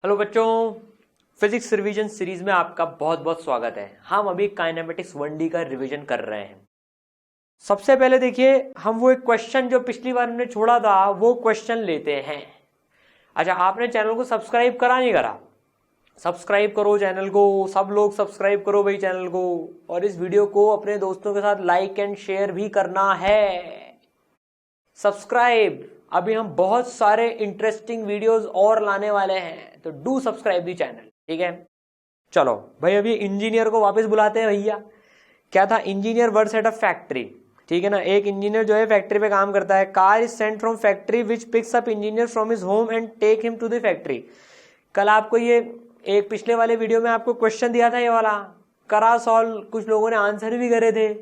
Hello बच्चों, physics revision series में आपका बहुत बहुत स्वागत है। हम अभी काइनेमेटिक्स 1D का रिवीजन कर रहे हैं। सबसे पहले देखिए, हम वो एक क्वेश्चन जो पिछली बार हमने छोड़ा था वो क्वेश्चन लेते हैं। अच्छा, आपने चैनल को सब्सक्राइब करा नहीं करा? सब्सक्राइब करो चैनल को, सब लोग सब्सक्राइब करो भाई चैनल को, और इस वीडियो को अपने दोस्तों के साथ लाइक एंड शेयर भी करना है। सब्सक्राइब, अभी हम बहुत सारे इंटरेस्टिंग वीडियोस और लाने वाले हैं, तो डू सब्सक्राइब दी चैनल। ठीक है, चलो भाई अभी इंजीनियर को वापस बुलाते हैं। भैया क्या था, engineer works at a factory. ठीक है ना, एक इंजीनियर जो है फैक्ट्री पे काम करता है। Car is sent from factory which picks up engineer from his home and take him to the factory. कल आपको ये एक पिछले वाले वीडियो में आपको क्वेश्चन दिया था, ये वाला करा सॉल्व, कुछ लोगों ने आंसर भी करे थे।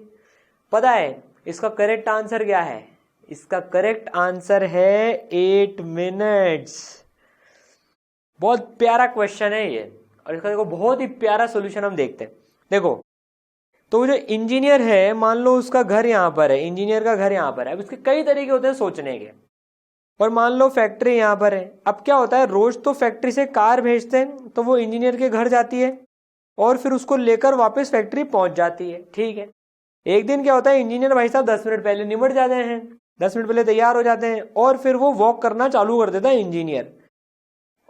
पता है इसका करेक्ट आंसर क्या है? इसका करेक्ट आंसर है 8 मिनट्स। बहुत प्यारा क्वेश्चन है ये, और इसका देखो बहुत ही प्यारा सॉल्यूशन हम देखते हैं। देखो, तो जो इंजीनियर है, मान लो उसका घर यहाँ पर है, इंजीनियर का घर यहाँ पर है। अब इसके कई तरीके होते हैं सोचने के। और मान लो फैक्ट्री यहाँ पर है। अब क्या होता है, रोज तो फैक्ट्री से कार भेजते हैं, तो वो इंजीनियर के घर जाती है और फिर उसको लेकर वापस फैक्ट्री पहुंच जाती है। ठीक है, एक दिन क्या होता है, इंजीनियर भाई साहब 10 मिनट पहले निमट जाते हैं, 10 मिनट पहले तैयार हो जाते हैं, और फिर वो वॉक करना चालू कर देता है इंजीनियर।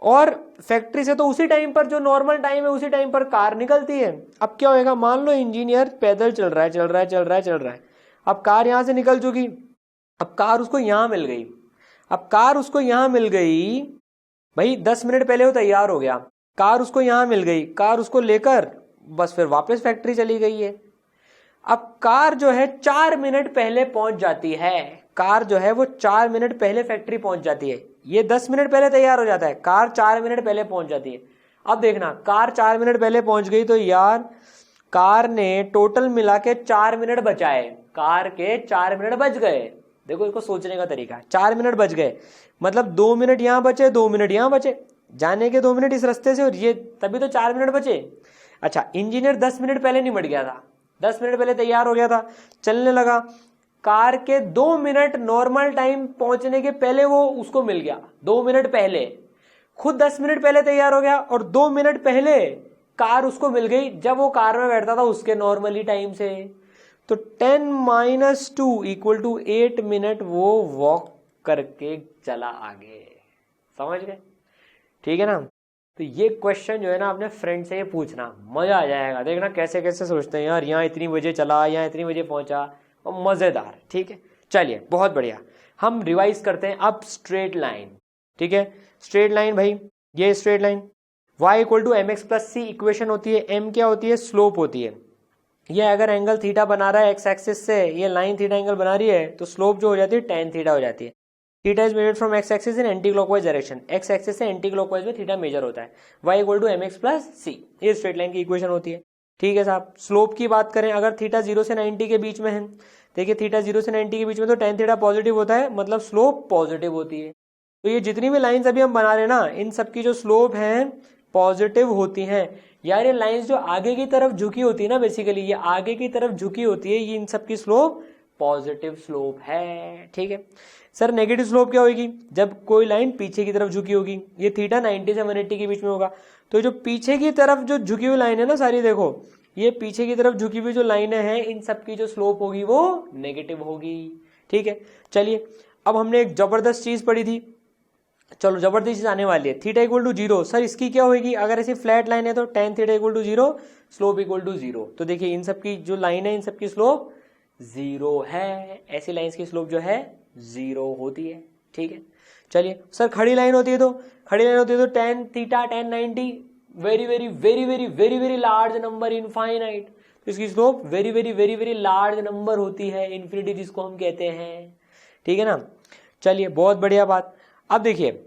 और फैक्ट्री से तो उसी टाइम पर, जो नॉर्मल टाइम है उसी टाइम पर कार निकलती है। अब क्या होएगा, मान लो इंजीनियर पैदल चल रहा है। अब कार यहां से निकल चुकी, अब कार उसको यहां मिल गई। भाई 10 मिनट पहले वो तैयार हो गया, कार उसको यहां मिल गई, कार उसको लेकर बस फिर वापस फैक्ट्री चली गई है। अब कार जो है 4 मिनट पहले पहुंच जाती है, कार जो है वो 4 मिनट पहले फैक्ट्री पहुंच जाती है। ये 10 मिनट पहले तैयार हो जाता है, कार 4 मिनट पहले पहुंच जाती है। अब देखना, कार 4 मिनट पहले पहुंच गई तो यार कार ने टोटल मिला के 4 मिनट बचाए, कार के 4 मिनट बच गए। देखो इसको सोचने का तरीका, 4 मिनट बच गए मतलब 2 मिनट यहां बचे, 2 मिनट यहां बचे, जाने के 2 मिनट इस रास्ते से, और ये तभी तो 4 मिनट बचे। अच्छा, इंजीनियर 10 मिनट पहले निमट गया था, 10 मिनट पहले तैयार हो गया था, चलने लगा। कार के 2 मिनट नॉर्मल टाइम पहुंचने के पहले वो उसको मिल गया, 2 मिनट पहले। खुद 10 मिनट पहले तैयार हो गया, और 2 मिनट पहले कार उसको मिल गई जब वो कार में बैठता था उसके नॉर्मली टाइम से। तो 10 - 2 = 8 मिनट वो वॉक करके चला आगे। समझ गए? ठीक है ना। तो ये क्वेश्चन जो है ना, अपने फ्रेंड से ये पूछना, मजा आ जाएगा। देखना कैसे कैसे सोचते हैं यार, यहाँ इतनी बजे चला, यहाँ इतनी बजे पहुंचा, और मजेदार। ठीक है, चलिए बहुत बढ़िया। हम रिवाइज करते हैं अब स्ट्रेट लाइन। ठीक है, स्ट्रेट लाइन भाई, ये straight line y = mx + c equation होती है। m क्या होती है? स्लोप होती है। ये अगर एंगल थीटा बना रहा है एक्स एक्सिस से, ये लाइन थीटा एंगल बना रही है, तो स्लोप जो हो जाती है tan थीटा हो जाती है। Theta is measured from x axis in anti clockwise direction, x axis से एंटी क्लॉकवाइज में थीटा मेजर होता है। y = mx + c, ये स्ट्रेट लाइन की इक्वेशन होती है। ठीक है साहब, स्लोप की बात करें, अगर थीटा 0 से 90 के बीच में है, देखिए थीटा 0 से 90 के बीच में, तो tan थीटा पॉजिटिव होता है, मतलब स्लोप पॉजिटिव होती है। तो ये जितनी भी लाइंस अभी हम बना रहे हैं ना, इन सब की जो स्लोप है पॉजिटिव होती हैं। यार ये लाइंस जो आगे की तरफ झुकी होती है ना, बेसिकली ये आगे की तरफ झुकी होती है, ये इन सब की स्लोप पॉजिटिव स्लोप है। ठीक है सर, नेगेटिव स्लोप क्या होगी? जब कोई लाइन पीछे की तरफ झुकी होगी। ये थीटा 90 से 180 के बीच में होगा, तो जो पीछे की तरफ जो झुकी हुई लाइन है ना सारी, देखो ये पीछे की तरफ झुकी हुई जो लाइनें हैं, इन सब की जो स्लोप होगी वो नेगेटिव होगी। ठीक है, चलिए अब हमने एक जबरदस्त चीज पढ़ी थी, चलो जबरदस्त चीज आने वाली है। थीटा = 0, सर इसकी क्या होगी? अगर ऐसी फ्लैट लाइन है तो tan थीटा = 0, स्लोप = 0। तो देखिए इन सब की जो लाइन है, इन सब की स्लोप 0 है। ऐसी लाइंस की स्लोप जो है 0 होती है। ठीक है, चलिए सर खड़ी लाइन होती है तो, tan theta tan 90 very very very very very very large number, infinite, तो इसकी slope very very very very large number होती है, इन्फिनिटी जिसको हम कहते हैं। ठीक है ना, चलिए बहुत बढ़िया बात। अब देखिए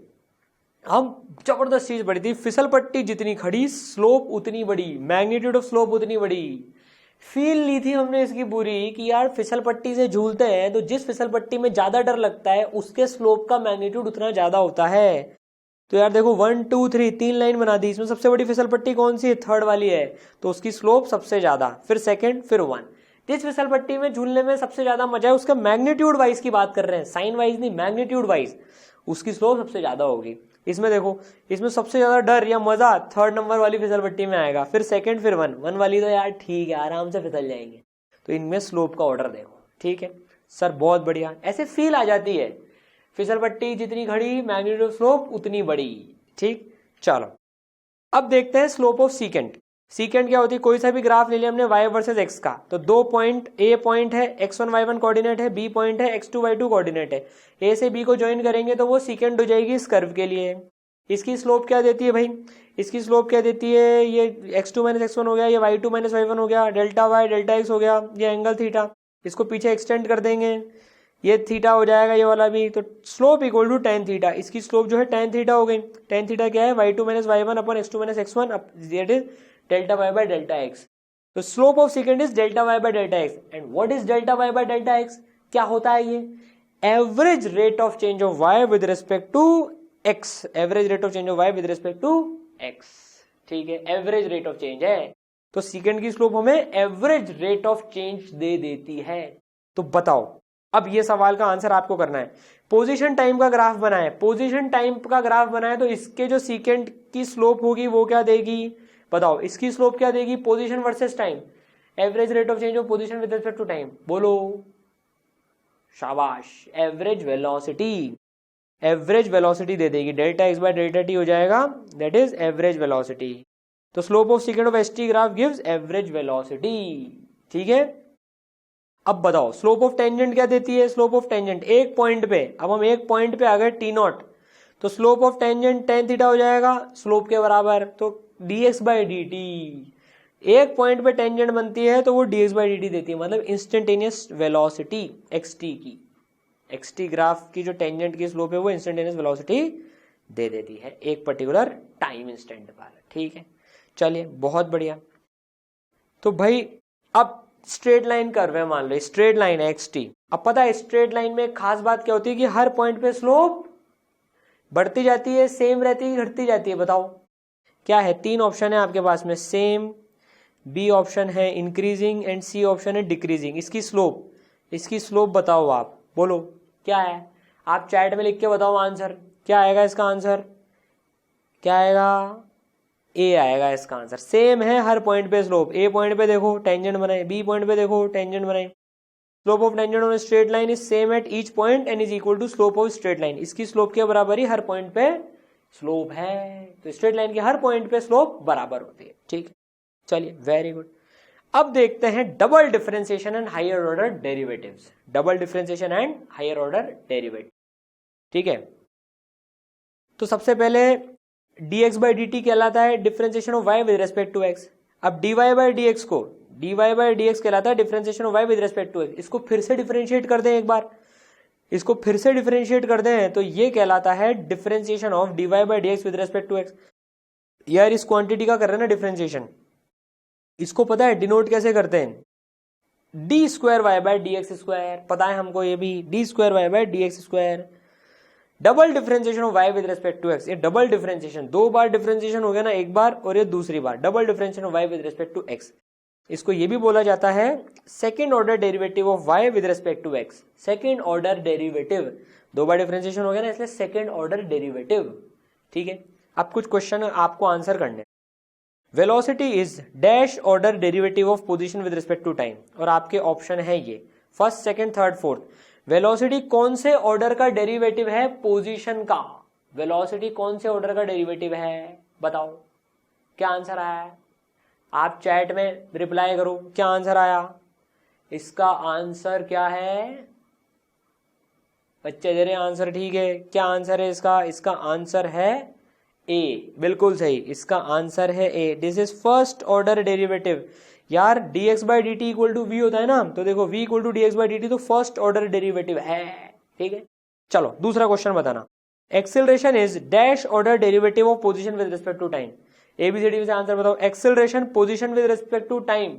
हम जबरदस्त चीज पढ़ी थी, फिसल पट्टी जितनी खड़ी स्लोप उतनी बड़ी, मैग्नीट्यूड ऑफ स्लोप उतनी बड़ी। फील ली थी हमने इसकी पूरी कि यार फिसल पट्टी से झूलते हैं तो जिस फिसल पट्टी में ज्यादा डर लगता है उसके स्लोप का मैग्नीट्यूड उतना ज्यादा होता है। तो यार देखो 1 2 3 3 लाइन बना दी, इसमें सबसे बड़ी फिसल पट्टी कौन सी है? थर्ड वाली है, तो उसकी स्लोप सबसे ज्यादा, फिर सेकंड, फिर 1। जिस फिसल पट्टी में झूलने में सबसे ज्यादा मजा है उसका मैग्नीट्यूड वाइज की बात कर रहे हैं, साइन वाइज नहीं, मैग्नीट्यूड वाइज उसकी स्लोप सबसे ज्यादा होगी। इसमें देखो, इसमें सबसे ज्यादा डर या मजा थर्ड नंबर वाली फिसल पट्टी में आएगा, फिर सेकंड, फिर वन वाली तो यार ठीक है आराम से फिसल जाएंगे। तो इनमें स्लोप का ऑर्डर देखो, ठीक है सर बहुत बढ़िया। ऐसे फील आ जाती है, फिसल पट्टी जितनी घड़ी मैग्नीट्यूड ऑफ स्लोप उतनी बड़ी, ठीक। चलो अब देखते हैं स्लोप ऑफ सीकेंट। सीकेंट क्या होती है, कोई सा भी ग्राफ ले लिया हमने y वर्सेस x का, तो दो पॉइंट, a पॉइंट है x1 y1 कोऑर्डिनेट है, b पॉइंट है x2 y2 कोऑर्डिनेट है, a से b को ज्वाइन करेंगे तो वो सीकेंट हो जाएगी इस कर्व के लिए। इसकी स्लोप क्या देती है भाई, इसकी स्लोप क्या देती है, ये x2 माइनस x1 हो गया, ये y2 माइनस y1 हो गया, डेल्टा y डेल्टा x हो गया, ये एंगल थीटा, इसको पीछे एक्सटेंड कर देंगे, ये थीटा हो जाएगा ये वाला भी, तो slope equal to tan theta. इसकी स्लोप जो है tan थीटा हो गई। tan थीटा क्या है, y2 minus y1 upon x2 minus x1, that is delta y by delta x। तो slope of second is delta y by delta x। And what is delta y by delta x, क्या होता है ये, average rate of change of y with respect to x, average rate of change of y with respect to x, ठीक है average rate of change है। तो second की slope हमें एवरेज रेट ऑफ चेंज दे देती है। तो बताओ, अब ये सवाल का आंसर आपको करना है। पोजीशन टाइम का ग्राफ बनाए, पोजीशन टाइम का ग्राफ बनाए तो इसके जो सीकेंट की स्लोप होगी वो क्या देगी, बताओ इसकी स्लोप क्या देगी, position versus time, average rate of change of position with respect to time, बोलो शाबाश, एवरेज वेलोसिटी, एवरेज वेलोसिटी दे देगी, delta x by delta t हो जाएगा, दैट इज एवरेज वेलोसिटी। तो slope of secant of ST graph gives average velocity, ठीक है। अब बताओ स्लोप ऑफ टेंजेंट क्या देती है, स्लोप ऑफ टेंजेंट एक पॉइंट पे, अब हम एक पॉइंट पे आ गए टी नॉट, तो slope of tangent tan theta हो जाएगा स्लोप के बराबर, तो dx बाई डी टी, एक पॉइंट पे टेंजेंट बनती है तो वो dx बाई डी टी देती है, मतलब इंस्टेंटेनियस वेलोसिटी xt की, xt ग्राफ की जो टेंजेंट की स्लोप है वो इंस्टेंटेनियस वेलोसिटी दे देती है एक पर्टिकुलर टाइम इंस्टेंट पर, ठीक है। चलिए बहुत बढ़िया। तो भाई अब स्ट्रेट लाइन कर्व है, मान लो स्ट्रेट लाइन है xt। अब पता है स्ट्रेट लाइन में खास बात क्या होती है कि हर पॉइंट पे स्लोप बढ़ती जाती है, सेम रहती है, घटती जाती है, बताओ क्या है। तीन ऑप्शन है आपके पास में, सेम, बी ऑप्शन है इंक्रीजिंग एंड सी ऑप्शन है डिक्रीजिंग। इसकी स्लोप बताओ, आप बोलो क्या है, आप चैट में लिख के बताओ आंसर क्या आएगा, इसका आंसर क्या आएगा, ए आएगा इसका आंसर। सेम है हर पॉइंट पे स्लोप, ए पॉइंट पे देखो टेंजेंट बनाए, बी पॉइंट पे देखो टेंजेंट बनाए, slope of tangent on straight line is same at each point and is equal to slope of straight line. इसकी स्लोप के बराबर ही हर पॉइंट पे स्लोप है, तो स्ट्रेट लाइन के हर पॉइंट पे स्लोप बराबर होती है, ठीक। चलिए वेरी गुड। अब देखते हैं double differentiation and higher order derivatives, double differentiation and higher order derivative, ठीक है। तो सबसे पहले dx बाई डी टी कहलाता है differentiation of y with respect to x। अब dy बाई डी एक्स को dy बाई डी एक्स कहलाता है differentiation of y with respect to x। इसको फिर से डिफरेंशिएट कर दें एक बार, इसको फिर से डिफरेंशिएट कर दें तो ये कहलाता है differentiation of dy by d x with respect to x। यार इस क्वांटिटी का कर रहे हैं ना डिफरेंशिएशन, इसको पता है डिनोट कैसे करते हैं, d square y by d x square, पता है हमको ये भी, d square y by d x square. Double differentiation of y with respect to x, ये डबल डिफरेंशिएशन, दो बार डिफरेंशिएशन हो गया ना, एक बार और ये दूसरी बार, double differentiation of y with respect to x। इसको ये भी बोला जाता है second order derivative of y with respect to x, second order derivative, दो बार डिफरेंशिएशन हो गया ना इसलिए सेकंड ऑर्डर डेरिवेटिव, ठीक है। अब कुछ क्वेश्चन आपको आंसर करने। Velocity is dash order derivative of position with respect to time, और आपके ऑप्शन है ये first, second, third, fourth. Velocity कौन से ऑर्डर का डेरिवेटिव है, पोजीशन का। वेलोसिटी कौन से ऑर्डर का डेरिवेटिव है, बताओ क्या आंसर आया है, आप चैट में रिप्लाई करो क्या आंसर आया। इसका आंसर क्या है, बच्चे दे रहे आंसर, ठीक है। क्या आंसर है इसका, इसका आंसर है ए, बिल्कुल सही, इसका आंसर है A. This is first order derivative. यार dx by d t equal to v होता है ना, तो देखो v equal to dx by d t तो फर्स्ट ऑर्डर डेरिवेटिव है, ठीक है। चलो दूसरा क्वेश्चन बताना। Acceleration is dash order derivative of position with respect to time. A B C D से आंसर बताओ। Acceleration position with respect to time,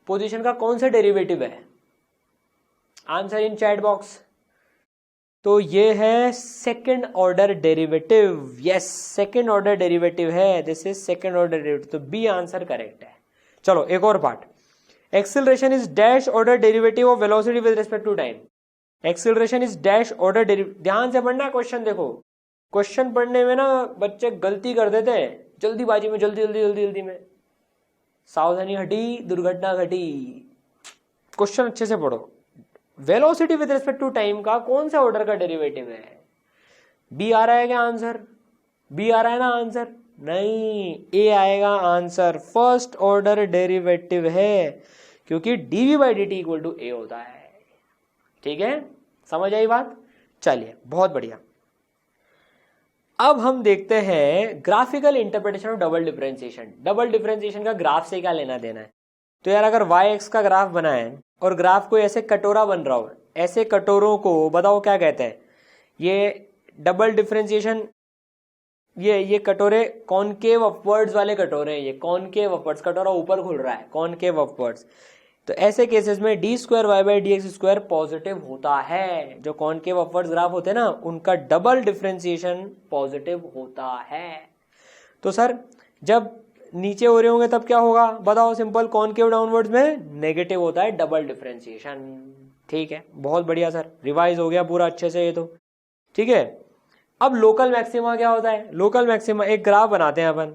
position का कौन सा डेरिवेटिव है, आंसर इन चैट बॉक्स। तो ये है second order derivative, yes second order derivative है, this is second order derivative, तो बी आंसर करेक्ट है। चलो एक और part, acceleration is dash order derivative of velocity with respect to time. Acceleration is dash order derivative. ध्यान से पढ़ना question. देखो क्वेश्चन पढ़ने में ना बच्चे गलती कर देते हैं, जल्दीबाजी में, जल्दी जल्दी जल्दी जल्दी में। सावधानी हटी दुर्घटना घटी। क्वेश्चन अच्छे से पढ़ो। Velocity with respect to time का कौन सा ऑर्डर का डेरिवेटिव है? बी आ रहा है क्या आंसर? बी आ रहा है ना आंसर? नहीं, ए आएगा आंसर। फर्स्ट ऑर्डर डेरिवेटिव है, क्योंकि d v by d t equal to a होता है। ठीक है, समझ आई बात? चलिए बहुत बढ़िया। अब हम देखते हैं graphical interpretation of double differentiation. Double differentiation का ग्राफ से क्या लेना देना है? तो यार अगर वाई एक्स का ग्राफ बना है और ग्राफ को ऐसे कटोरा बन रहा हो, ऐसे कटोरों को बताओ क्या कहते हैं? ये डबल डिफरेंशिएशन, ये कटोरे कॉनकेव अपवर्ड्स वाले कटोरे हैं। ये कॉनकेव अपवर्ड्स, कटोरा ऊपर खुल रहा है, कॉनकेव अपवर्ड्स। तो ऐसे केसेस में d square y by d x square positive होता है। जो कॉनकेव अपवर्ड्स ग्राफ होते हैं ना, उनका डबल डिफरेंशिएशन पॉजिटिव होता है। तो सर जब नीचे हो रहे होंगे तब क्या होगा बताओ? सिंपल, कॉनकेव डाउनवर्ड्स में नेगेटिव होता है डबल डिफरेंशिएशन। ठीक है, बहुत बढ़िया सर, रिवाइज हो गया पूरा अच्छे से ये तो। ठीक है, अब लोकल मैक्सिमा क्या होता है? लोकल मैक्सिमा एक ग्राफ बनाते हैं अपन।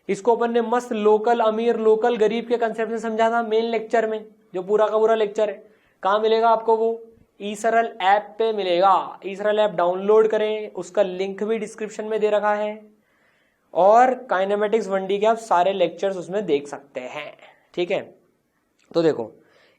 इसको अपन ने मस्त लोकल अमीर लोकल गरीब के कंसेप्ट से समझा था मेन लेक्चर में, जो पूरा का पूरा लेक्चर है। कहाँ मिलेगा आपको? वो ईसरल ऐप पे मिलेगा। ईसरल ऐप डाउनलोड करें, उसका लिंक भी डिस्क्रिप्शन में दे रखा है, और काइनेमेटिक्स 1D के आप सारे लेक्चर्स उसमें देख सकते हैं। ठीक है, तो देखो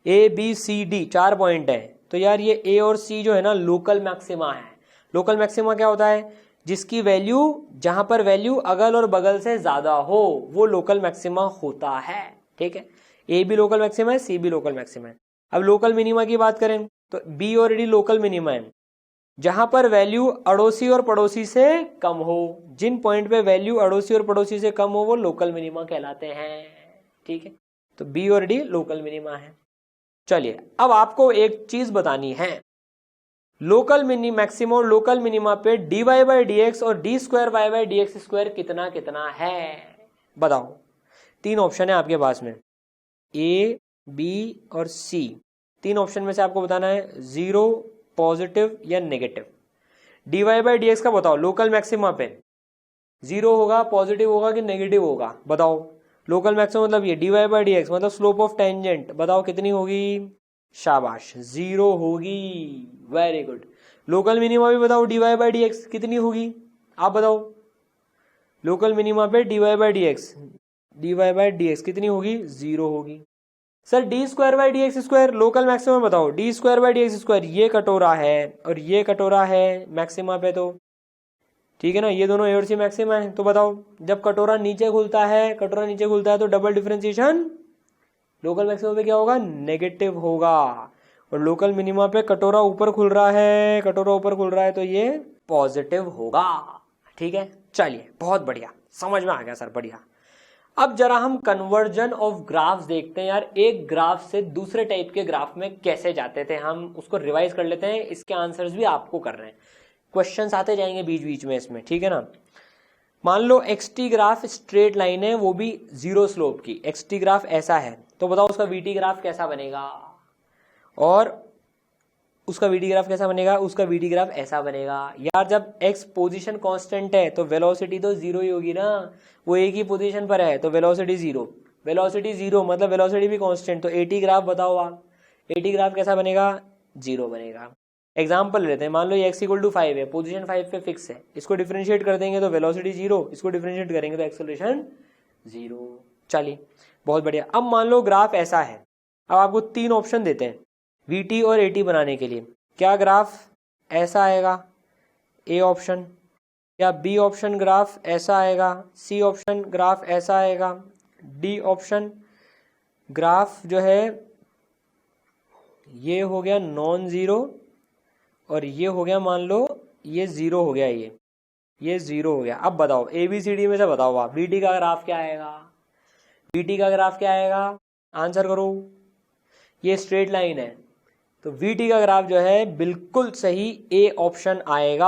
A B C D 4 point है। तो यार ये ए और सी जो है ना लोकल मैक्सिमा है। लोकल मैक्सिमा क्या होता है? जिसकी वैल्यू, जहां पर वैल्यू अगल और बगल से ज्यादा हो, वो लोकल मैक्सिमा होता है। ठीक है, ए भी लोकल मैक्सिमा है, सी भी लोकल मैक्सिमा है। अब लोकल मिनिमा की बात करें तो बी और डी लोकल मिनिमा है, जहां पर वैल्यू अड़ोसी और पड़ोसी से कम हो। जिन पॉइंट पे वैल्यू अड़ोसी और पड़ोसी से कम हो वो लोकल मिनिमा कहलाते हैं। ठीक है, तो बी और डी लोकल मिनिमा है। चलिए अब आपको एक चीज बतानी है। लोकल मिनी मैक्सिमम और लोकल मिनिमा पे d y by d x और d square y by d x square कितना कितना है बताओ? 3 ऑप्शन है आपके पास में, ए बी और सी। 3 ऑप्शन में से आपको बताना है 0, पॉजिटिव या negative. D y by d x का बताओ लोकल मैक्सिमा पे 0 होगा, पॉजिटिव होगा कि नेगेटिव होगा बताओ? लोकल मैक्सिमम मतलब ये d y by d x मतलब स्लोप ऑफ टेंजेंट, बताओ कितनी होगी? शाबाश, 0 होगी। Very good. लोकल मिनिमा भी बताओ d y by d x कितनी होगी? आप बताओ लोकल मिनिमा पे d y by d x कितनी होगी? 0 होगी। Sir d square by d x square local maximum बताओ। D square by d x square ये कटोरा है और ये कटोरा है मैक्सिमा पे, तो ठीक है ना, ये दोनों ए और सी मैक्सिमा है। तो बताओ जब कटोरा नीचे खुलता है, कटोरा नीचे खुलता है तो डबल डिफरेंशिएशन लोकल मैक्सिमम पे क्या होगा? नेगेटिव होगा। और लोकल मिनिमा पे कटोरा ऊपर खुल रहा है, कटोरा ऊपर खुल रहा है तो ये पॉजिटिव होगा। ठीक है, चलिए बहुत बढ़िया, समझ में आ गया सर, बढ़िया। अब जरा हम कन्वर्जन ऑफ ग्राफ्स देखते हैं यार। एक ग्राफ से दूसरे टाइप के ग्राफ में कैसे जाते थे हम, उसको रिवाइज कर लेते हैं। इसके आंसर्स भी आपको कर रहे हैं, क्वेश्चंस आते जाएंगे बीच बीच में इसमें। ठीक है ना, मान लो एक्सटी ग्राफ स्ट्रेट लाइन है, वो भी 0 स्लोप की। एक्सटी ग्राफ ऐसा है, तो बताओ उसका वीटी ग्राफ कैसा बनेगा? और उसका वीटी ग्राफ कैसा बनेगा? उसका वीटी ग्राफ ऐसा बनेगा। यार जब एक्स पोजीशन कांस्टेंट है तो वेलोसिटी तो 0 ही होगी ना, वो एक ही पोजीशन पर है तो वेलोसिटी 0। वेलोसिटी 0 मतलब वेलोसिटी भी कांस्टेंट, तो एटी ग्राफ बताओ आप। एटी ग्राफ कैसा बनेगा? 0 बनेगा। एग्जाम्पल लेते हैं, मान लो ये एक्स इक्वल टू 5 है, पोजीशन 5 पे फिक्स है। इसको डिफरेंशिएट कर देंगे तो वेलोसिटी 0, इसको डिफरेंशिएट करेंगे तो एक्सेलरेशन 0। चलिए बहुत बढ़िया। अब मान लो ग्राफ ऐसा है, अब आपको 3 ऑप्शन देते हैं वीटी और एटी बनाने के लिए। क्या ग्राफ ऐसा आएगा? A option. या बी ऑप्शन ग्राफ ऐसा आएगा? सी ऑप्शन ग्राफ ऐसा आएगा? डी ऑप्शन ग्राफ जो है ये हो गया नॉन जीरो, और ये हो गया मान लो ये 0 हो गया, ये 0 हो गया। अब बताओ ए बी सी डी में से बताओ आप वीटी का ग्राफ क्या आएगा? वीटी का ग्राफ क्या आएगा? आंसर करो। ये स्ट्रेट लाइन है तो वीटी का ग्राफ जो है बिल्कुल सही ए ऑप्शन आएगा।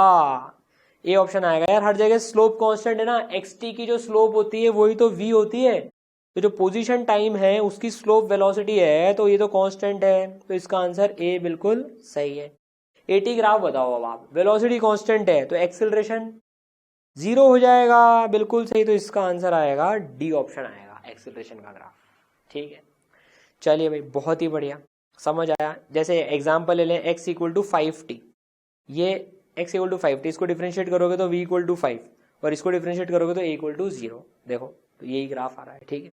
ए ऑप्शन आएगा यार, हर जगह स्लोप कांस्टेंट है ना। एक्सटी की जो स्लोप होती है वही तो वी होती है, तो जो पोजीशन टाइम है उसकी स्लोप वेलोसिटी है, तो ये तो कांस्टेंट है, तो इसका आंसर ए बिल्कुल सही है। AT ग्राफ बताओ अब आप, वेलोसिटी कांस्टेंट है तो एक्सेलरेशन 0 हो जाएगा, बिल्कुल सही। तो इसका आंसर आएगा डी ऑप्शन आएगा, एक्सेलरेशन का ग्राफ। ठीक है, चलिए भाई, बहुत ही बढ़िया, समझ आया। जैसे एग्जांपल ले लें, x इक्वल टू 5t, ये x इक्वल टू 5t, इसको डिफरेंशिएट करोगे तो v इक्वल टू 5, और इसको डिफरेंशिएट करोगे तो a इक्वल टू 0। देखो तो यही ग्राफ आ रहा है। ठीक है,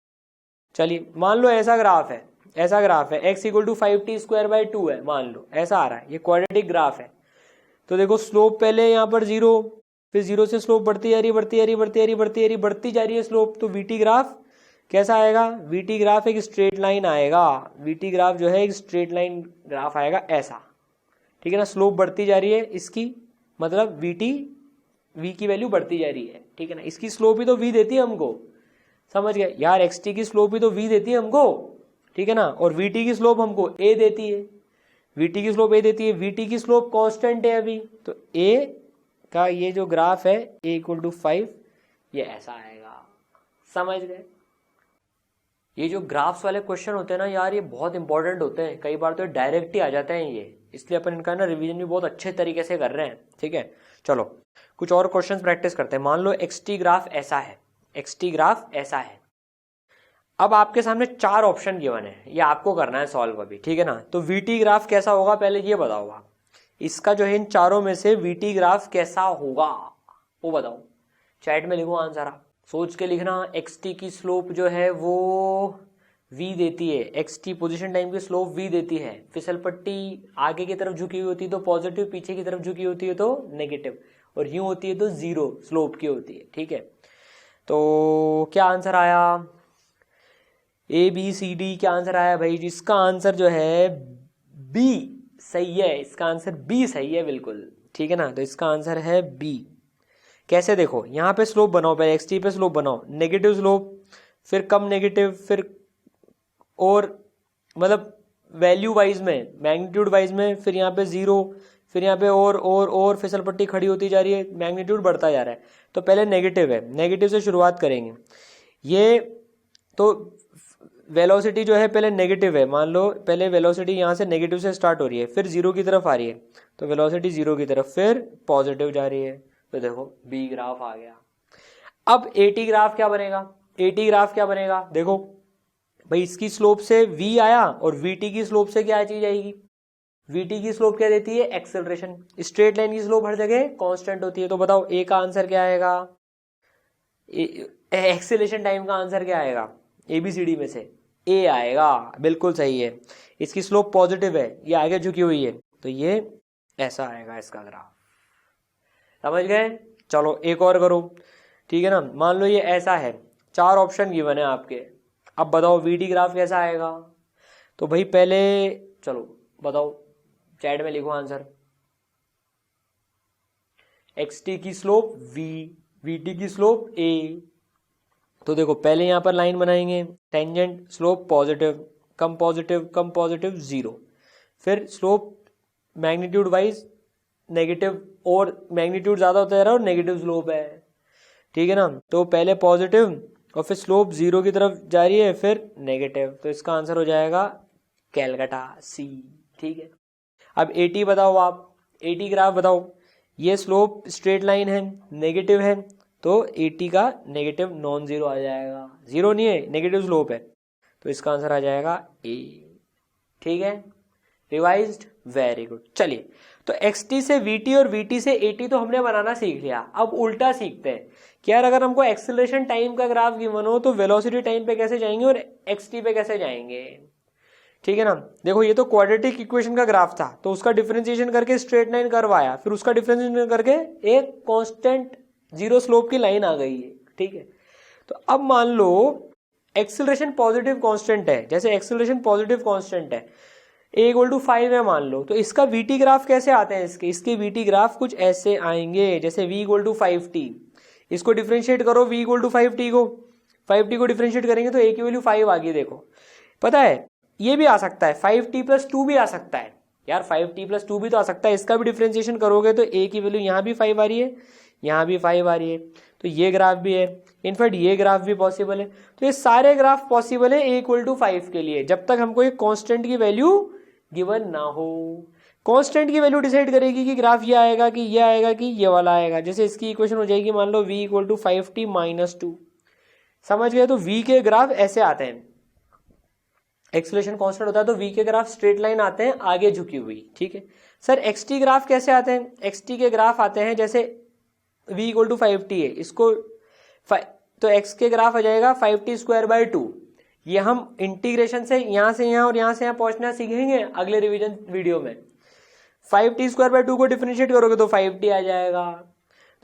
चलिए मान लो ऐसा ग्राफ है, ऐसा ग्राफ है, x equal to 5t square by 2 है, मान लो ऐसा आ रहा है, ये क्वाड्रेटिक ग्राफ है। तो देखो स्लोप पहले यहाँ पर 0, फिर 0 से स्लोप बढ़ती जा रही है, बढ़ती जा रही है, बढ़ती जा रही है, बढ़ती जा रही है, बढ़ती जा रही है स्लोप। तो VT ग्राफ कैसा आएगा? VT ग्राफ एक स्ट्रेट लाइन आएगा, VT ग्राफ जो है एक स्ट्रेट लाइन ग्राफ आएगा ऐसा। ठीक है ना, स्लोप बढ़ती जा रही है इसकी, मतलब VT, V की वैल्यू बढ़ती जा रही है। ठीक है ना, इसकी स्लोप ही तो V देती है हमको, समझ गए यार, XT की स्लोप ही तो V देती है हमको। ठीक है ना, और VT की स्लोप हमको A देती है, VT की स्लोप A देती है, VT की स्लोप कांस्टेंट है अभी, तो A का ये जो ग्राफ है A इक्वल टू 5, ये ऐसा आएगा। समझ गए? ये जो ग्राफ्स वाले क्वेश्चन होते हैं ना यार, ये बहुत इंपॉर्टेंट होते हैं, कई बार तो डायरेक्ट ही आ जाते हैं ये, इसलिए अपन इनका ना रिवीजन भी बहुत अच्छे तरीके से कर रहे हैं। ठीक है, चलो कुछ और क्वेश्चंस प्रैक्टिस करते हैं। मान लो XT ग्राफ ऐसा है, XT ग्राफ ऐसा है। अब आपके सामने 4 ऑप्शन गिवन है, ये आपको करना है सॉल्व अभी। ठीक है ना, तो VT ग्राफ कैसा होगा पहले ये बताओ आप, इसका जो है इन चारों में से VT ग्राफ कैसा होगा वो बताओ, चैट में लिखो आंसर, आप सोच के लिखना। XT की स्लोप जो है वो V देती है, XT पोजीशन टाइम की स्लोप V देती है, फिसल पट्टी आगे की तरफ झुकी हुई होती है तो पॉजिटिव, पीछे की तरफ झुकी होती है तो नेगेटिव, और यूं होती है तो 0 स्लोप की होती है। ठीक है, तो क्या आंसर आया? ABCD क्या आंसर आया भाई? जिसका आंसर जो है B सही है, इसका आंसर B सही है बिल्कुल। ठीक है ना, तो इसका आंसर है B। कैसे? देखो यहाँ पे स्लोप बनाओ, पहले XT पे स्लोप बनाओ, नेगेटिव स्लोप, फिर कम नेगेटिव, फिर और मतलब वैल्यू वाइज में, मैग्नीट्यूड वाइज में, फिर यहाँ पे 0, फिर यहाँ पे और फिसल पट्टी खड़ी होती जा रही है, मैग्नीट्यूड बढ़ता जा रहा है। तो पहले नेगेटिव है, नेगेटिव से शुरुआत करेंगे। ये तो वेलोसिटी जो है पहले नेगेटिव है, मान लो पहले वेलोसिटी यहाँ से नेगेटिव से स्टार्ट हो रही है, फिर 0 की तरफ आ रही है, तो वेलोसिटी 0 की तरफ, फिर पॉजिटिव जा रही है, तो देखो B ग्राफ आ गया। अब AT ग्राफ क्या बनेगा? AT ग्राफ क्या बनेगा? देखो भाई, इसकी स्लोप से V आया और VT की स्लोप से क्या चीज आएगी? VT की स्लोप क्या देती है? एक्सेलरेशन। स्ट्रेट लाइन की स्लोप हर जगह कांस्टेंट होती है, तो बताओ A का आंसर क्या आएगा? एक्सेलरेशन टाइम का आंसर क्या आएगा? ABCD में से A आएगा, बिल्कुल सही है। इसकी स्लोप पॉजिटिव है, ये आगे झुकी हुई है, तो ये ऐसा आएगा इसका ग्राफ। समझ गए? चलो एक और करो। ठीक है ना, मान लो ये ऐसा है, 4 ऑप्शन गिवन है आपके, अब बताओ VT ग्राफ कैसा आएगा? तो भाई पहले चलो बताओ, चैट में लिखो आंसर। XT की स्लोप V, VT की स्लोप A। तो देखो पहले यहाँ पर लाइन बनाएंगे, टेंजेंट, स्लोप पॉजिटिव, कम पॉजिटिव, कम पॉजिटिव 0, फिर स्लोप मैग्नीट्यूड वाइज नेगेटिव, और मैग्नीट्यूड ज्यादा होता जा रहा है और नेगेटिव स्लोप है। ठीक है ना, तो पहले पॉजिटिव और फिर स्लोप 0 की तरफ जा रही है, फिर नेगेटिव, तो इसका आंसर हो जाएगा कैलकाटा C। ठीक है, अब AT बताओ आप, AT ग्राफ बताओ। ये स्लोप स्ट्रेट लाइन है, नेगेटिव है, तो AT का नेगेटिव नॉन जीरो आ जाएगा, 0 नहीं है, नेगेटिव स्लोप है, तो इसका आंसर आ जाएगा A। ठीक है, रिवाइज्ड, वेरी गुड। चलिए, तो XT से VT और VT से AT तो हमने बनाना सीख लिया। अब उल्टा सीखते हैं कि यार अगर हमको एक्सेलरेशन टाइम का ग्राफ गिवन हो तो वेलोसिटी टाइम पे कैसे जाएंगे और XT पे कैसे जाएंगे। ठीक है ना, देखो ये तो क्वाड्रेटिक इक्वेशन का ग्राफ था, तो उसका डिफरेंशिएशन करके स्ट्रेट लाइन कर्व आया, फिर उसका डिफरेंशिएशन करके एक कांस्टेंट 0 स्लोप की लाइन आ गई है। ठीक है, तो अब मान लो एक्सेलरेशन पॉजिटिव कांस्टेंट है, जैसे एक्सेलरेशन पॉजिटिव कांस्टेंट है, A इक्वल टू 5 है मान लो, तो इसका VT ग्राफ कैसे आते हैं? इसके VT ग्राफ कुछ ऐसे आएंगे, जैसे V इक्वल टू 5t, इसको डिफरेंशिएट करो, V इक्वल टू 5t को, 5t को डिफरेंशिएट करेंगे तो A की वैल्यू 5 आ गई। देखो पता है ये भी आ सकता है, 5t+2 भी आ सकता है यार, 5t+2 भी तो आ सकता है, इसका भी डिफरेंशिएशन करोगे तो A की वैल्यू यहाँ भी 5 आ रही है, यहाँ भी 5 आ रही है, तो ये ग्राफ भी है, इनफैक्ट ये ग्राफ भी पॉसिबल है। तो ये सारे ग्राफ पॉसिबल है A इक्वल टू 5 के लिए, जब तक हमको एक कांस्टेंट की वैल्यू गिवन ना हो। कांस्टेंट की वैल्यू डिसाइड करेगी कि ग्राफ ये आएगा कि ये आएगा कि ये वाला आएगा। जैसे इसकी इक्वेशन हो जाएगी मान लो v equal to 5t minus 2, समझ गए। तो v के ग्राफ ऐसे आते हैं, एक्सेलरेशन कांस्टेंट होता है तो v के ग्राफ स्ट्रेट लाइन आते हैं आगे झुकी हुई, ठीक है। सर xt ग्राफ कैसे आते हैं? xt के ग्राफ आते हैं जैसे v इक्वल टू 5t है, इसको तो x के ग्राफ आ जाएगा 5t स्क्वायर बाय 2। ये हम इंटीग्रेशन से यहां से यहां और यहां से यहां पहुंचना सीखेंगे अगले रिवीजन वीडियो में। 5t स्क्वायर बाय 2 को डिफरेंशिएट करोगे तो 5t आ जाएगा।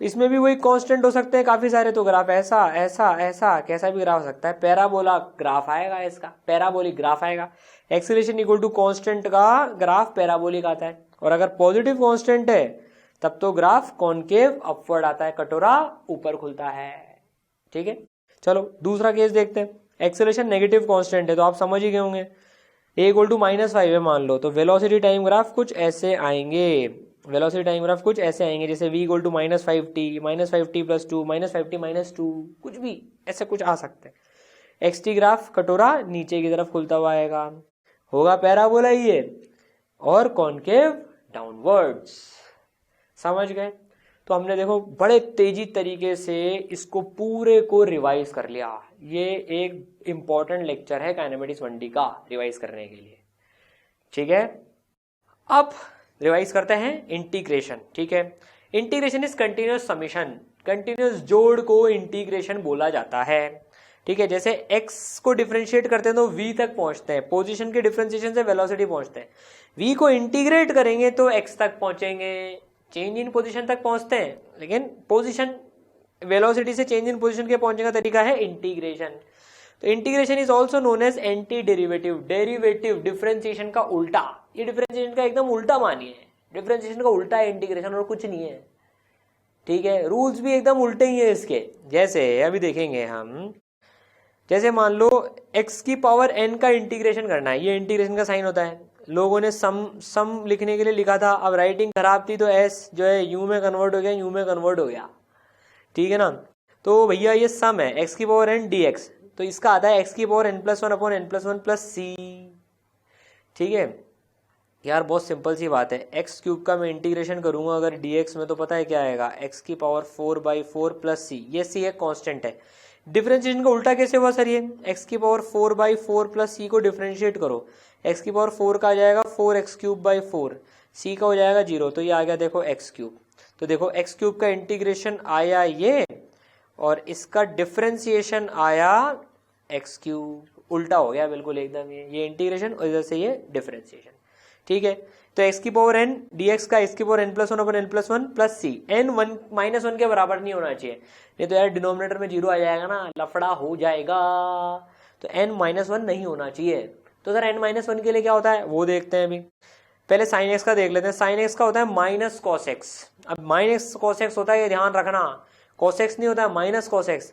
तो इसमें भी वही कांस्टेंट हो सकते हैं काफी सारे, तो ग्राफ ऐसा ऐसा ऐसा कैसा भी ग्राफ हो सकता है। पैराबोला ग्राफ आएगा, इसका पैराबोलिक ग्राफ आएगा। एक्सेलरेशन इक्वल टू कांस्टेंट का ग्राफ पैराबोलिक आता है, और अगर पॉजिटिव कांस्टेंट है तब तो ग्राफ कॉनकेव अपवर्ड आता है, कटोरा ऊपर खुलता है, ठीक है। चलो दूसरा केस देखते हैं। एक्सेलरेशन नेगेटिव कांस्टेंट है तो आप समझ ही गए होंगे, a इक्वल टू -5 है मान लो, तो वेलोसिटी टाइम ग्राफ कुछ ऐसे आएंगे। वेलोसिटी टाइम ग्राफ कुछ ऐसे आएंगे जैसे v equal to -5t plus 2 -5t minus 2, कुछ भी ऐसे कुछ आ सकते हैं। xt ग्राफ कटोरा नीचे की तरफ खुलता हुआ आएगा, होगा पैराबोला ही है और कॉनकेव डाउनवर्ड्स, समझ गए। तो हमने देखो बड़े तेजी तरीके से इसको पूरे को रिवाइज कर लिया। ये एक इंपॉर्टेंट लेक्चर है काइनेमेटिक्स 1D का रिवाइज करने के लिए, ठीक है। अब रिवाइज करते हैं इंटीग्रेशन, ठीक है। Integration is continuous summation, continuous जोड़ को इंटीग्रेशन बोला जाता है, ठीक है। जैसे x को डिफरेंशिएट करते हैं तो v तक पहुंचते हैं, पोजीशन के डिफरेंशिएशन से वेलोसिटी पहुंचते हैं। v को इंटीग्रेट करेंगे तो x तक पहुंचेंगे, चेंज इन पोजीशन तक पहुंचते हैं, लेकिन पोजीशन वेलोसिटी से चेंज इन पोजीशन के पहुंचने का तरीका है इंटीग्रेशन। तो integration is also known as anti derivative, derivative differentiation का उल्टा। ये डिफरेंशिएशन का एकदम उल्टा मानिए, डिफरेंशिएशन का उल्टा है इंटीग्रेशन और कुछ नहीं है, ठीक है। रूल्स भी एकदम उल्टे ही है इसके। जैसे अभी देखेंगे हम, जैसे मान लो x की पावर n का इंटीग्रेशन करना है, ये इंटीग्रेशन का साइन होता है। लोगों ने सम लिखने के लिए लिखा था, अब राइटिंग खराब थी तो s जो है u में कन्वर्ट हो गया, u में कन्वर्ट हो गया, ठीक है ना। तो भैया ये सम है x की पावर n dx, तो इसका आता है x की power n+1 upon n+1 plus c, ठीक है। यार बहुत सिंपल सी बात है, x क्यूब का मैं इंटीग्रेशन करूंगा अगर dx में, तो पता है क्या आएगा, x की पावर 4/4 प्लस c, ये c एक कांस्टेंट है। डिफरेंशिएशन का उल्टा कैसे हुआ सर? ये x की पावर 4/4 प्लस c को डिफरेंशिएट करो, x की पावर 4 का आ जाएगा 4x³ 4, c का हो जाएगा 0, तो ये आ गया देखो x³। तो देखो x³ का इंटीग्रेशन आया ये, और इसका डिफरेंशिएशन आया x³, उल्टा हो गया बिल्कुल एकदम, ये इंटीग्रेशन और इधर से ये डिफरेंशिएशन, ठीक है। तो x की पावर n dx का x की पावर n+1 अपन n+1 प्लस c, n -1 के बराबर नहीं होना चाहिए, नहीं तो यार डिनोमिनेटर में 0 आ जाएगा ना, लफड़ा हो जाएगा। तो n -1 नहीं होना चाहिए। तो सर n -1 के लिए क्या होता है वो देखते हैं अभी। पहले sin x का देख लेते हैं। sin x का होता है माइनस cos x। अब माइनस cos x होता है, ये ध्यान रखना, cos x नहीं होता है माइनस cos x,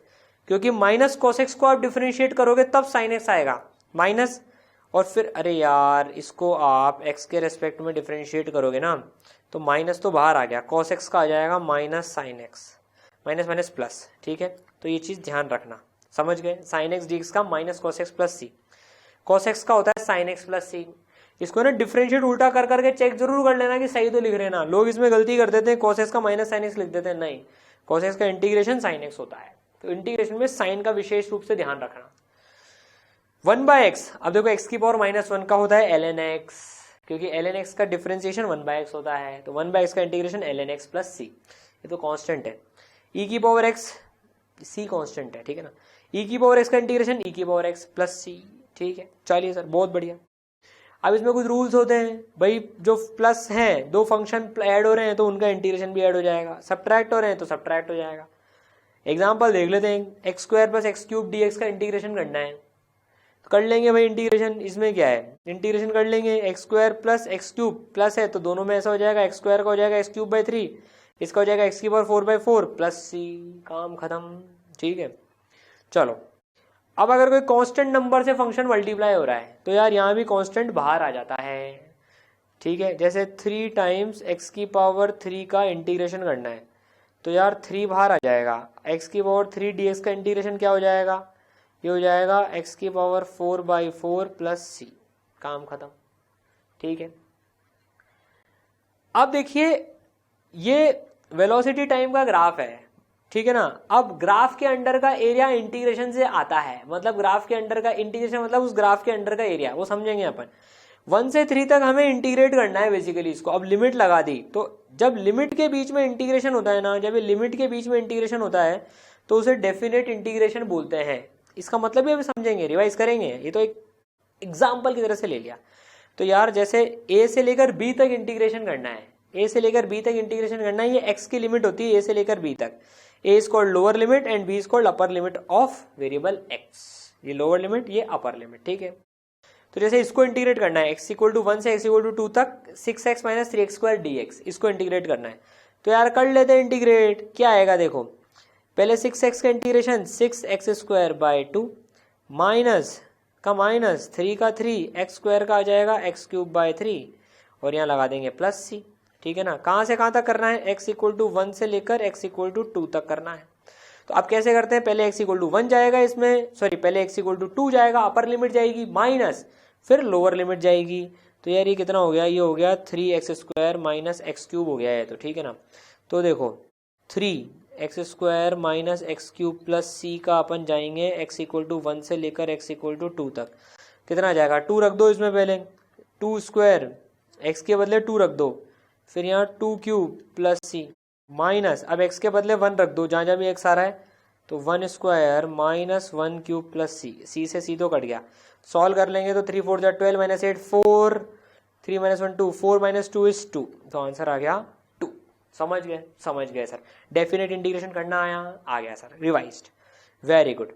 क्योंकि माइनस cos x को आप डिफरेंशिएट करोगे तब sin x आएगा माइनस, और फिर अरे यार इसको आप x के रेस्पेक्ट में डिफरेंशिएट करोगे ना, तो माइनस तो बाहर आ गया, cos x का आ जाएगा minus sin x, minus minus plus, ठीक है। तो ये चीज ध्यान रखना, समझ गए। sin x dx का minus cos x plus c, cos x का होता है sin x प्लस c। इसको ना डिफरेंशिएट उल्टा कर करके चेक जरूर कर लेना कि सही तो लिख रहे ना। लोग इसमें गलती कर देते हैं, cos x का माइनस sin x लिख देते हैं, नहीं, cos x का इंटीग्रेशन sin x होता है। तो इंटीग्रेशन में साइन का विशेष रूप से ध्यान रखना। 1/x, अब देखो x की पावर -1 का होता है ln x, क्योंकि ln x का डिफरेंशिएशन 1/x होता है, तो 1/x का integration ln x plus c, ये तो कांस्टेंट है। e की पावर x, c कांस्टेंट है, ठीक है ना। e की पावर x का इंटीग्रेशन e की पावर x प्लस c, ठीक है। चलिए सर बहुत बढ़िया। अब इसमें कुछ रूल्स होते हैं भाई, जो प्लस हैं, दो फंक्शन ऐड हो रहे हैं तो उनका इंटीग्रेशन भी ऐड हो जाएगा, सब्ट्रैक्ट हो रहे हैं तो सब्ट्रैक्ट हो जाएगा। एग्जाम्पल देख लेते हैं, x² + x³ dx का इंटीग्रेशन करना है, तो कर लेंगे भाई इंटीग्रेशन। इसमें क्या है, इंटीग्रेशन कर लेंगे, x² + x³ प्लस है तो दोनों में ऐसा हो जाएगा, x² का हो जाएगा x³/3, इसका हो जाएगा x की पावर 4/4 प्लस c, काम खत्म, ठीक है। चलो अब अगर कोई कांस्टेंट नंबर से फंक्शन मल्टीप्लाई हो रहा है तो यार यहाँ भी कांस्टेंट बाहर आ जाता है, ठीक है। जैसे 3 टाइम्स x³ का इंटीग्रेशन करना है तो यार 3 बाहर आ जाएगा, x³ dx का इंटीग्रेशन क्या हो जाएगा, ये हो जाएगा x की पावर 4/4 प्लस c, काम खत्म, ठीक है। अब देखिए ये वेलोसिटी टाइम का ग्राफ है, ठीक है ना। अब ग्राफ के अंडर का एरिया इंटीग्रेशन से आता है, मतलब ग्राफ के अंडर का इंटीग्रेशन मतलब उस ग्राफ के अंडर का एरिया, वो समझेंगे अपन। 1 से 3 तक हमें इंटीग्रेट करना है बेसिकली इसको। अब लिमिट लगा दी, तो जब लिमिट के बीच में इंटीग्रेशन होता है ना, जब ये लिमिट के बीच में इंटीग्रेशन होता है तो उसे डेफिनेट इंटीग्रेशन बोलते हैं। इसका मतलब भी अभी समझेंगे, रिवाइज करेंगे, ये तो एक एग्जाम्पल की तरह से ले लिया। तो यार जैसे ए से लेकर बी तक इंटीग्रेशन करना है, ए से लेकर बी तक इंटीग्रेशन करना है, ये एक्स की लिमिट होती है ए से लेकर बी तक। A is called lower limit and B is called upper limit of variable x. ये लोअर लिमिट, ये अपर लिमिट, ठीक है। तो जैसे इसको इंटीग्रेट करना है x इक्वल टू 1 से x इक्वल टू 2 तक 6x minus 3x square dx, इसको इंटीग्रेट करना है। तो यार कर लेते हैं इंटीग्रेट, क्या आएगा देखो। पहले 6x का integration 6x square by 2 minus का माइनस 3 का 3 x स्क्वायर का आ जाएगा x क्यूब बाय 3 और यहाँ लगा देंगे प्लस c, ठीक है ना। कहाँ से कहाँ तक करना है, x इक्वल टू 1 से लेकर x इक्वल टू 2 तक करना है। तो अब कैसे करते हैं, पहले x इक्वल टू 1 जाएगा इसमें, सॉरी पहले x इक्वल टू 2 जाएगा, अपर लिमिट जाएगी, माइनस फिर लोअर लिमिट जाएगी। तो यार ये कितना हो गया, ये हो गया 3x square minus x cube हो गया है, तो ठीक है ना। तो देखो 3x square minus x cube plus c का अपन जाएंगे x इक्वल टू 1 से लेकर x इक्वल टू 2 तक, कितना आ जाएगा, 2 रख दो इसमें पहले, 2 स्क्वायर x के बदले 2 रख दो, फिर यहाँ 2 क्यूब प्लस c माइनस, अब x के बदले 1 रख दो, जहाँ जहाँ भी x आ रहा है, तो 1 square minus 1 cube plus c से c तो कट गया। सॉल्व कर लेंगे तो 3 4 12 माइनस 8 4, 3 माइनस 1 2, 4 माइनस 2 इज 2, तो आंसर आ गया 2। समझ गए सर, डेफिनेट इंटीग्रेशन करना आया, आ गया सर, रिवाइज्ड, वेरी गुड।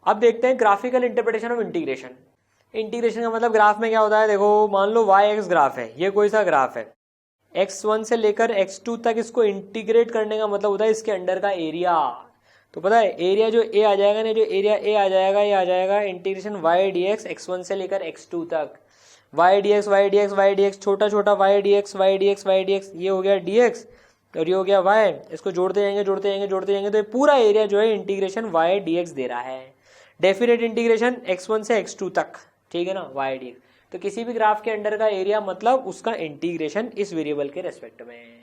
अब देखते हैं graphical interpretation of integration. Integration का मतलब ग्राफ में क्या होता है, देखो मान लो वाई एक्स ग्राफ है, ये कोई सा ग्राफ है, x1 से लेकर x2 तक इसको इंटीग्रेट करने का मतलब होता है इसके अंडर का एरिया। तो पता है एरिया जो a आ जाएगा ना, जो एरिया a आ जाएगा, ये आ जाएगा इंटीग्रेशन y dx x1 से लेकर x2 तक, y dx छोटा छोटा y dx, ये हो गया dx और ये हो गया y, इसको जोड़ते जाएंगे तो ये पूरा एरिया जो है इंटीग्रेशन y dx दे रहा है। डेफिनेट इंटीग्रेशन x1 से x2 तक, ठीक है ना, y dx। तो किसी भी ग्राफ के अंडर का एरिया मतलब उसका इंटीग्रेशन इस वेरिएबल के रेस्पेक्ट में,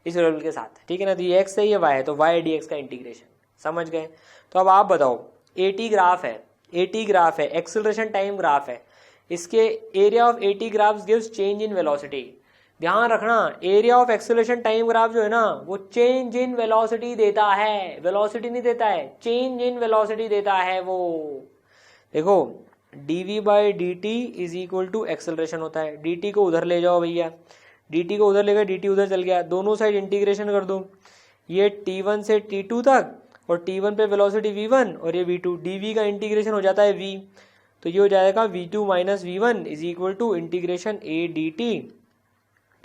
इस वेरिएबल के साथ, ठीक है ना। तो ये x है, ये y है, तो y dx का इंटीग्रेशन, समझ गए। तो अब आप बताओ AT ग्राफ है, एक्सेलरेशन टाइम ग्राफ है, इसके area of AT graphs gives change in velocity. ध्यान रखना area of acceleration time graph जो है ना, वो चेंज इन वेलोसिटी देता है, वेलोसिटी नहीं देता है, चेंज इन वेलोसिटी देता है वो। देखो dv बाई dt is equal to acceleration होता है, dt को उधर ले जाओ भैया, dt को उधर ले गए, dt उधर चल गया, दोनों साइड इंटीग्रेशन कर दो, ये t1 से t2 तक और t1 पे वेलोसिटी v1 और ये v2, dv का इंटीग्रेशन हो जाता है v, तो ये हो जाएगा v2 minus v1 is equal to integration a dt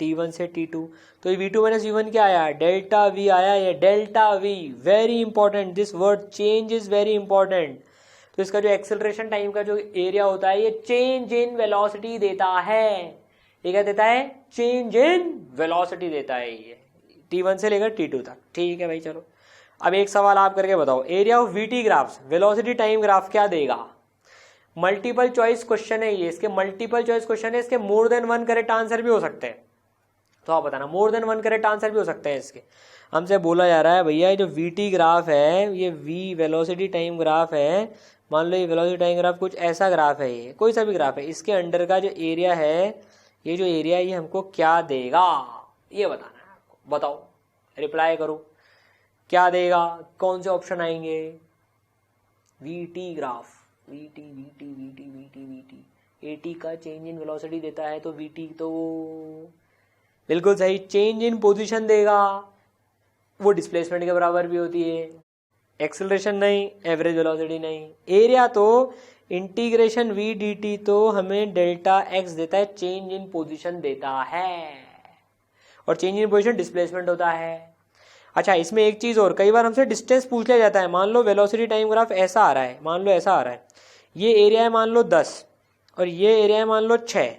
t1 से t2। तो ये v2 माइनस v1 क्या आया, डेल्टा v आया, ये delta v, very important, this word change is very important. तो इसका जो एक्सेलरेशन टाइम का जो एरिया होता है ये चेंज इन वेलोसिटी देता है, ये क्या देता है, चेंज इन वेलोसिटी देता है ये t1 से लेकर t2 तक, ठीक है भाई। चलो अब एक सवाल आप करके बताओ, area of VT graphs, velocity time graph क्या देगा। मल्टीपल चॉइस क्वेश्चन है ये, इसके मल्टीपल चॉइस क्वेश्चन है, इसके मोर देन 1 करेक्ट आंसर भी हो सकते हैं। तो आप बताना, मोर देन 1 करेक्ट आंसर भी हो सकते हैं इसके। हमसे बोला जा रहा है भैया ये जो VT ग्राफ है, ये V वेलोसिटी टाइम ग्राफ है, मान लो ये वेलोसिटी टाइम ग्राफ कुछ ऐसा ग्राफ है, ये कोई सा भी ग्राफ है, इसके अंडर का जो एरिया है, ये जो एरिया है ये हमको क्या देगा, ये बताना है आपको। बताओ, रिप्लाई करो, क्या देगा, कौन से ऑप्शन आएंगे। VT ग्राफ, VT AT का चेंज इन वेलोसिटी देता है, तो VT तो बिल्कुल सही, चेंज इन पोजीशन देगा, वो डिस्प्लेसमेंट के बराबर भी होती है। एक्सेलरेशन नहीं, एवरेज वेलोसिटी नहीं। एरिया तो इंटीग्रेशन v dt तो हमें डेल्टा x देता है, चेंज इन पोजीशन देता है, और चेंज इन पोजीशन डिस्प्लेसमेंट होता है। अच्छा इसमें एक चीज और, कई बार हमसे डिस्टेंस पूछ लिया जाता है। मान लो वेलोसिटी टाइम ग्राफ ऐसा आ रहा है, मान लो ऐसा आ रहा है, ये एरिया है मान लो 10 और ये एरिया है मान लो 6,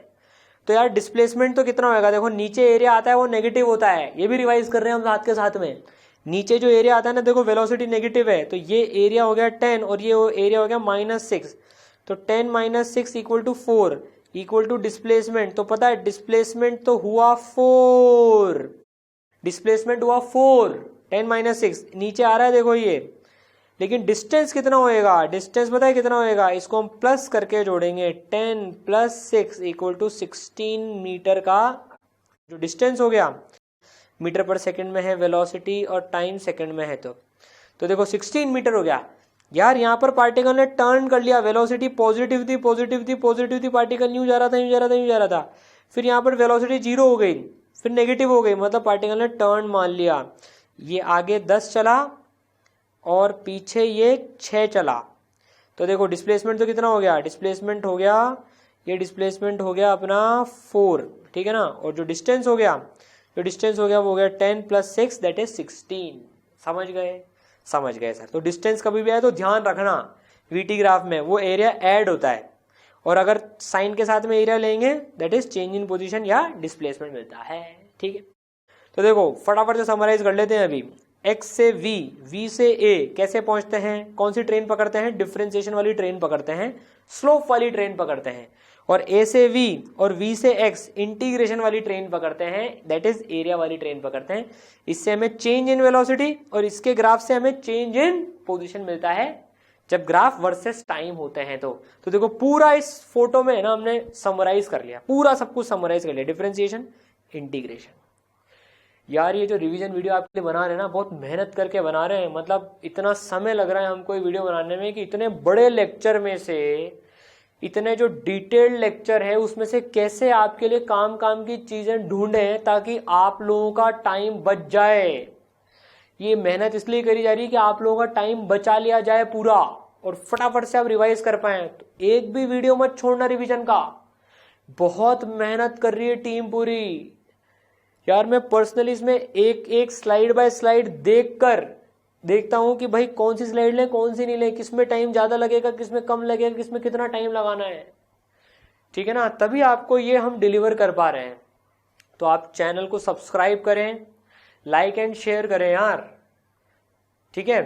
तो यार डिस्प्लेसमेंट तो कितना होगा, देखो नीचे एरिया आता है वो नेगेटिव होता है, ये भी रिवाइज कर रहे हैं हम साथ के साथ में। नीचे जो एरिया आता है ना, देखो वेलोसिटी नेगेटिव है, तो ये एरिया हो गया 10 और ये एरिया हो गया -6, तो 10 - 6 equal to 4, equal to displacement, तो पता है डिस्प्लेसमेंट तो हुआ 4, डिस्प्लेसमेंट हुआ 4, 10 माइनस 6 नीचे आ रहा है देखो ये, लेकिन डिस्टेंस कितना होएगा, डिस्टेंस पता है कितना होएगा, इसको हम प्लस करके जोड़ेंगे, 10 प्लस 6 इक्वल टू 16 मीटर का जो डिस्टेंस हो गया, मीटर पर सेकंड में है वेलोसिटी और टाइम सेकंड में है, तो देखो 16 मीटर हो गया यार। यहाँ पर पार्टिकल ने टर्न कर लिया, वेलोसिटी पॉजिटिव थी पॉजिटिव थी पॉजिटिव थी, पार्टिकल यूं जा रहा था यूं जा रहा था यूं जा रहा था, फिर यहाँ पर वेलोसिटी 0 हो गई, फिर नेगेटिव हो गई, मतलब पार्टिकल ने टर्न मान लिया, ये आगे 10 चला और पीछे ये 6 चला, तो देखो डिस्प्लेसमेंट तो कितना हो गया, डिस्प्लेसमेंट हो गया, ये डिस्प्लेसमेंट हो गया अपना 4, ठीक है ना, और जो डिस्टेंस हो गया, जो डिस्टेंस हो गया वो हो गया 10 प्लस 6 दैट इज 16। समझ गए, समझ गए सर। तो डिस्टेंस कभी भी आए तो ध्यान रखना, वीटी ग्राफ में वो एरिया ऐड होता है, और अगर साइन के साथ में एरिया लेंगे that is change in position या डिस्प्लेसमेंट मिलता है, ठीक है। तो देखो फटाफट से समराइज कर लेते हैं अभी, x से v, v से a कैसे पहुंचते हैं, कौन सी ट्रेन पकड़ते हैं, डिफरेंशिएशन वाली ट्रेन पकड़ते हैं, स्लोप वाली ट्रेन पकड़ते हैं, और a से v और v से x इंटीग्रेशन वाली ट्रेन पकड़ते हैं, दैट इज एरिया वाली ट्रेन पकड़ते हैं। इससे हमें चेंज इन वेलोसिटी और इसके ग्राफ से हमें चेंज इन पोजीशन मिलता है जब ग्राफ वर्सेस टाइम होते हैं। तो देखो पूरा इस फोटो में ना हमने समराइज कर लिया, पूरा सब कुछ समराइज कर लिया, डिफरेंशिएशन इंटीग्रेशन। यार ये जो रिवीजन वीडियो आपके लिए बना रहे हैं ना, बहुत मेहनत करके बना रहे हैं, मतलब इतना समय लग रहा है हमको ये वीडियो बनाने में कि इतने बड़े लेक्चर में से, इतने जो डिटेल्ड लेक्चर है उसमें से कैसे आपके लिए काम की चीजें ढूंढें ताकि आप लोगों का टाइम बच जाए। ये मेहनत इसलिए करी जा रही है कि आप लोगों का टाइम बचा लिया जाए पूरा, और फटाफट से आप रिवाइज कर पाए। तो एक भी वीडियो मत छोड़ना रिवीजन का, बहुत मेहनत कर रही है टीम पूरी। यार मैं पर्सनली इसमें एक एक स्लाइड बाय स्लाइड देखता हूं कि भाई कौन सी स्लाइड लें कौन सी नहीं लें, किसमें टाइम ज्यादा लगेगा किसमें कम लगेगा, किसमें कितना टाइम लगाना है, ठीक है ना, तभी आपको ये हम डिलीवर कर पा रहे हैं। तो आप चैनल को सब्सक्राइब करें, लाइक एंड शेयर करें यार, ठीक है।